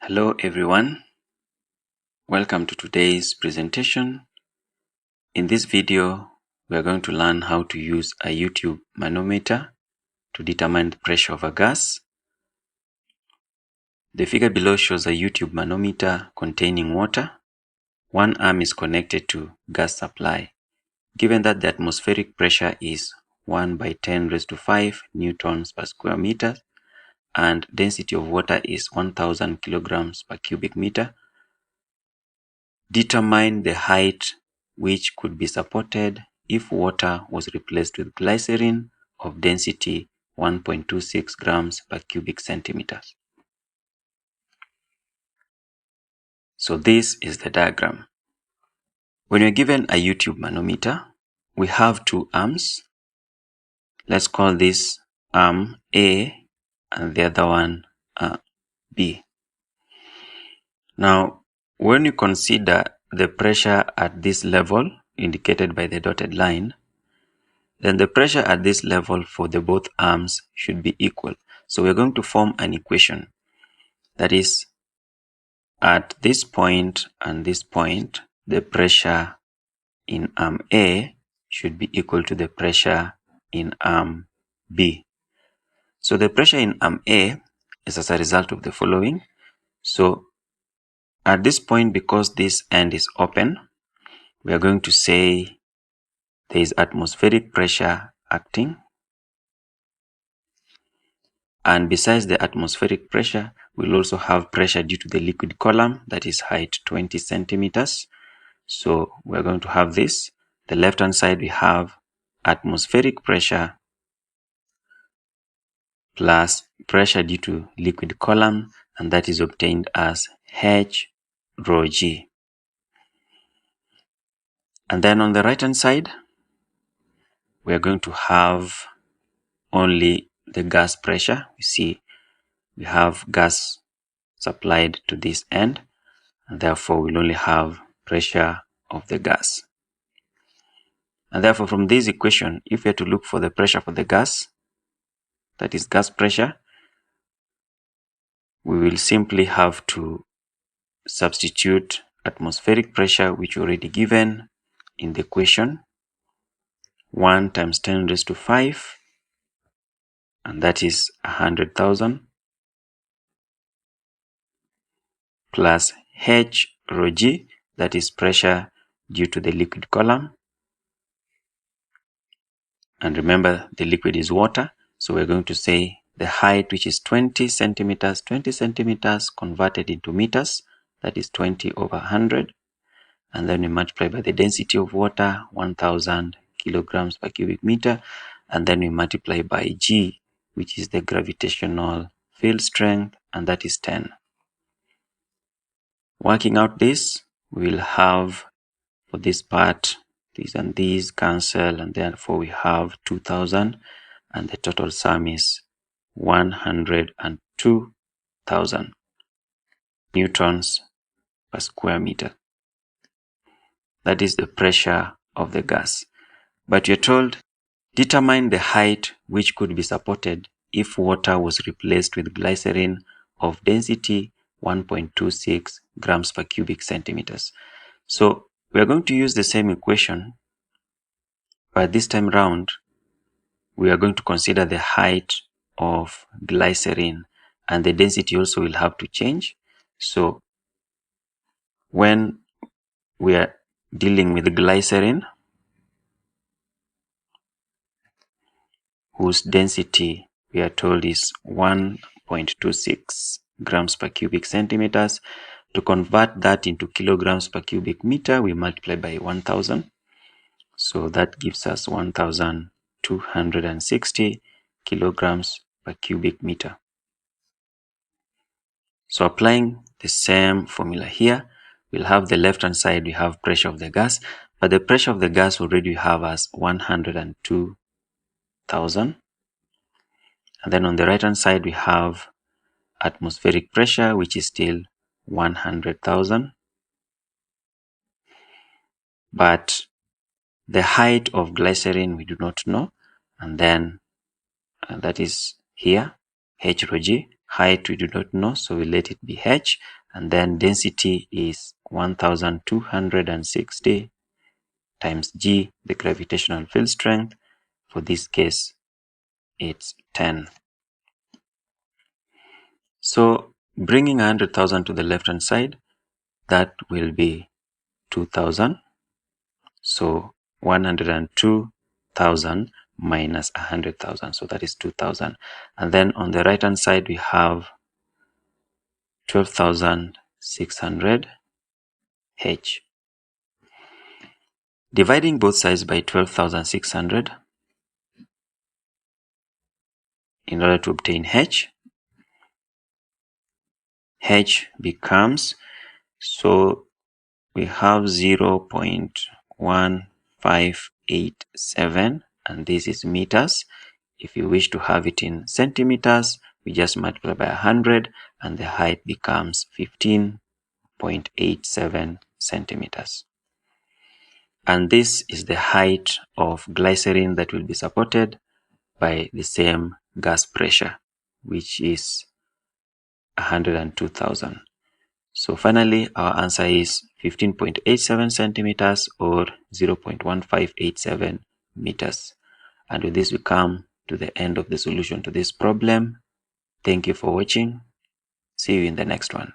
Hello everyone, welcome to today's presentation. In this video, we are going to learn how to use a YouTube manometer to determine the pressure of a gas. The figure below shows a YouTube manometer containing water. One arm is connected to gas supply. Given that the atmospheric pressure is 1 by 10 raised to 5 newtons per square meter and density of water is 1000 kilograms per cubic meter, determine the height which could be supported if water was replaced with glycerin of density 1.26 grams per cubic centimeter. So this is the diagram. When you're given a YouTube manometer, we have two arms. Let's call this arm A and the other one B. Now, when you consider the pressure at this level indicated by the dotted line, then the pressure at this level for the both arms should be equal. So we're going to form an equation. That is, at this point and this point, the pressure in arm A should be equal to the pressure in arm B. So the pressure in arm A is as a result of the following. So at this point, because this end is open, we are going to say there is atmospheric pressure acting. And besides the atmospheric pressure, we'll also have pressure due to the liquid column, that is height 20 centimeters. So we're going to have this. The left hand side, we have atmospheric pressure plus pressure due to liquid column, and that is obtained as H rho G. And then on the right hand side, we are going to have only the gas pressure. You see, we have gas supplied to this end, and therefore we'll only have pressure of the gas. And therefore from this equation, if we are to look for the pressure for the gas, that is gas pressure, we will simply have to substitute atmospheric pressure, which already given in the equation, 1 times 10 raised to 5, and that is 100,000, plus H rho G, that is pressure due to the liquid column. And remember, the liquid is water, so we're going to say the height, which is 20 centimeters converted into meters, that is 20 over 100. And then we multiply by the density of water, 1000 kilograms per cubic meter. And then we multiply by G, which is the gravitational field strength, and that is 10. Working out this, we will have for this part, these and these cancel, and therefore we have 2000, and the total sum is 102,000 newtons per square meter. That is the pressure of the gas. But you're told, determine the height which could be supported if water was replaced with glycerin of density 1.26 grams per cubic centimeters. So we are going to use the same equation, but this time round, we are going to consider the height of glycerin, and the density also will have to change. So when we are dealing with glycerin, whose density we are told is 1.26 grams per cubic centimeters, to convert that into kilograms per cubic meter, we multiply by 1000. So that gives us 1260 kilograms per cubic meter. So applying the same formula here, we'll have the left hand side, we have pressure of the gas, but the pressure of the gas already we have as 102,000. And then on the right hand side, we have atmospheric pressure, which is still 100,000. But the height of glycerin we do not know, and then that is here, H rho G, Height we do not know, so we let it be h. And then density is 1260 times g, the gravitational field strength. For this case, it's 10. So bringing 100,000 to the left hand side, that will be 2,000. So 102,000 minus 100,000. So that is 2,000. And then on the right hand side, we have 12,600 h. Dividing both sides by 12,600 in order to obtain h becomes, so we have 0.1587, and this is meters. If you wish to have it in centimeters, we just multiply by 100 and the height becomes 15.87 centimeters. And this is the height of glycerin that will be supported by the same gas pressure, which is 102,000. So finally, our answer is 15.87 centimeters or 0.1587 meters. And with this, we come to the end of the solution to this problem. Thank you for watching. See you in the next one.